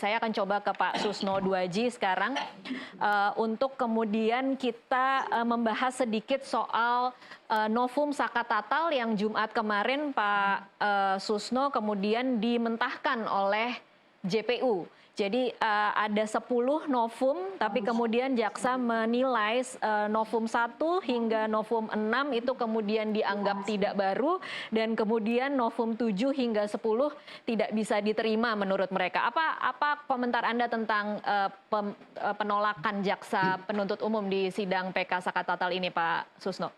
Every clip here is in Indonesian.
Saya akan coba ke Pak Susno Duaji sekarang untuk kemudian kita membahas sedikit soal Novum Saka Tatal yang Jumat kemarin Pak Susno kemudian dimentahkan oleh JPU. Jadi ada 10 novum, tapi kemudian jaksa menilai novum 1 hingga novum 6 itu kemudian dianggap tidak baru, dan kemudian novum 7 hingga 10 tidak bisa diterima menurut mereka. Apa komentar Anda tentang penolakan jaksa penuntut umum di sidang PK Saka Tatal ini, Pak Susno?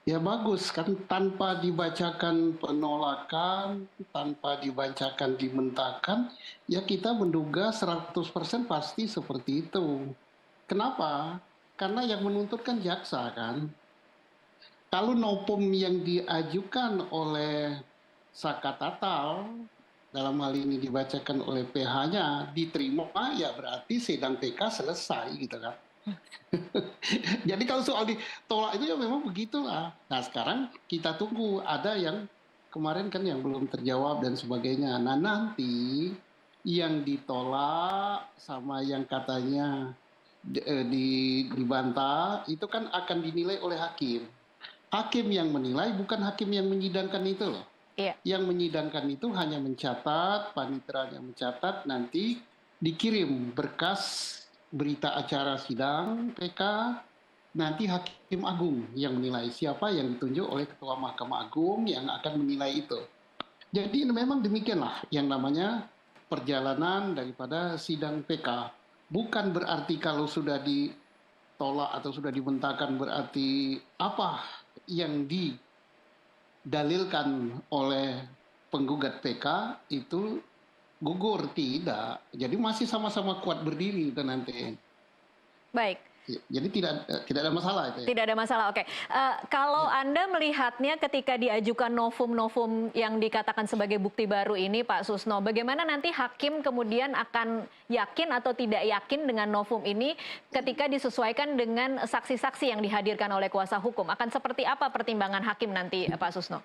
Ya bagus kan, tanpa dibacakan penolakan, tanpa dibacakan dimentahkan, ya kita menduga 100% pasti seperti itu. Kenapa? Karena yang menuntut kan jaksa kan. Kalau novum yang diajukan oleh Saka Tatal, dalam hal ini dibacakan oleh PH-nya, diterima, ya berarti sidang PK selesai gitu kan. Jadi kalau soal ditolak itu ya memang begitulah. Nah sekarang kita tunggu, ada yang kemarin kan yang belum terjawab dan sebagainya. Nah nanti yang ditolak sama yang katanya dibantah itu kan akan dinilai oleh hakim. Hakim yang menilai bukan hakim yang menyidangkan itu loh. Iya. Yang menyidangkan itu hanya mencatat, panitera yang mencatat, nanti dikirim berkas berita acara sidang PK, nanti Hakim Agung yang menilai siapa yang ditunjuk oleh Ketua Mahkamah Agung yang akan menilai itu. Jadi memang demikianlah yang namanya perjalanan daripada sidang PK. Bukan berarti kalau sudah ditolak atau sudah dibentahkan berarti apa yang didalilkan oleh penggugat PK itu gugur, tidak. Jadi masih sama-sama kuat berdiri itu nanti. Baik. Jadi tidak ada masalah itu ya. Tidak ada masalah, oke. Kalau Anda melihatnya ketika diajukan novum-novum yang dikatakan sebagai bukti baru ini, Pak Susno, bagaimana nanti hakim kemudian akan yakin atau tidak yakin dengan novum ini ketika disesuaikan dengan saksi-saksi yang dihadirkan oleh kuasa hukum? Akan seperti apa pertimbangan hakim nanti, Pak Susno?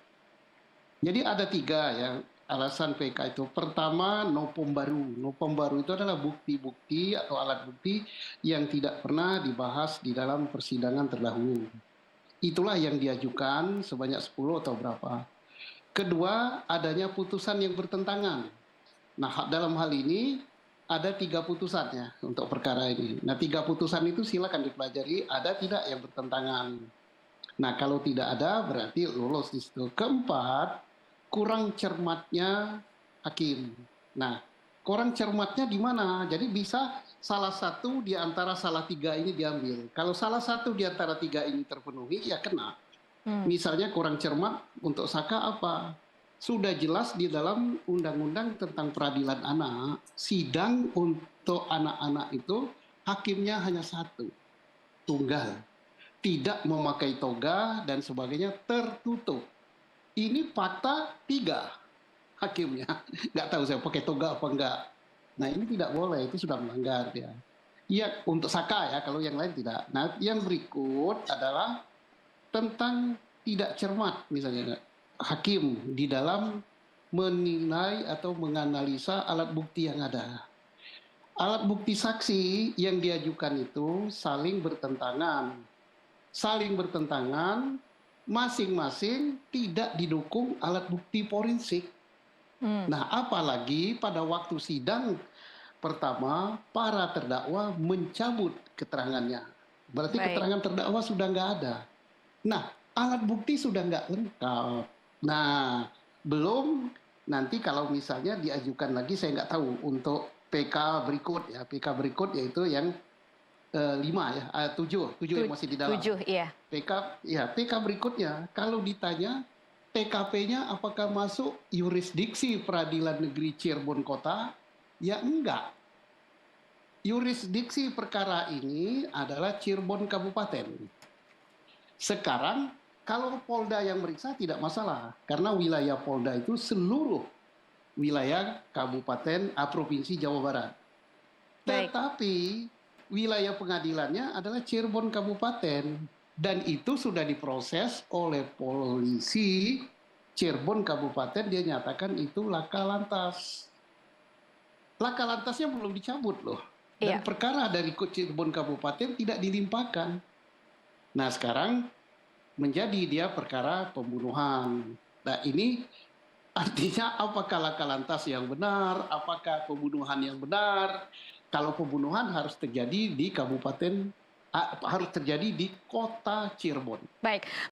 Jadi ada 3 ya alasan PK itu. Pertama, novum baru. Novum baru itu adalah bukti-bukti atau alat bukti yang tidak pernah dibahas di dalam persidangan terdahulu. Itulah yang diajukan sebanyak 10 atau berapa. Kedua, adanya putusan yang bertentangan. Nah, dalam hal ini ada 3 putusannya untuk perkara ini. Nah, 3 putusan itu silakan dipelajari, ada tidak yang bertentangan. Nah, kalau tidak ada berarti lolos di situ. Keempat, kurang cermatnya hakim. Nah, kurang cermatnya di mana? Jadi bisa salah satu di antara salah 3 ini diambil. Kalau salah satu di antara 3 ini terpenuhi, ya kena. Misalnya kurang cermat untuk Saka apa? Sudah jelas di dalam undang-undang tentang peradilan anak, sidang untuk anak-anak itu hakimnya hanya 1, tunggal. Tidak memakai toga dan sebagainya, tertutup. Ini fakta 3 hakimnya. Nggak tahu saya pakai toga apa enggak. Nah ini tidak boleh, itu sudah melanggar ya. Iya untuk Saka ya, kalau yang lain tidak. Nah yang berikut adalah tentang tidak cermat misalnya hakim di dalam menilai atau menganalisa alat bukti yang ada. Alat bukti saksi yang diajukan itu saling bertentangan. Saling bertentangan, masing-masing tidak didukung alat bukti forensik. Nah, apalagi pada waktu sidang pertama, para terdakwa mencabut keterangannya. Berarti keterangan terdakwa sudah nggak ada. Nah, alat bukti sudah nggak lengkap. Nah, belum nanti kalau misalnya diajukan lagi, saya nggak tahu untuk PK berikut ya. PK berikut yaitu yang 5 ya, 7 yang masih di dalam. 7, iya. PK berikutnya, kalau ditanya TKP-nya apakah masuk yurisdiksi Peradilan Negeri Cirebon Kota? Ya enggak. Yurisdiksi perkara ini adalah Cirebon Kabupaten. Sekarang kalau Polda yang meriksa tidak masalah, karena wilayah Polda itu seluruh wilayah Kabupaten Provinsi Jawa Barat. Tetapi wilayah pengadilannya adalah Cirebon Kabupaten, dan itu sudah diproses oleh polisi Cirebon Kabupaten, dia nyatakan itu laka lantas. laka lantasnya belum dicabut loh. Iya. Dan perkara dari Cirebon Kabupaten tidak dilimpahkan. Nah sekarang menjadi dia perkara pembunuhan. Nah ini artinya apakah laka lantas yang benar, apakah pembunuhan yang benar. Kalau pembunuhan harus terjadi di kabupaten, harus terjadi di kota Cirebon. Baik,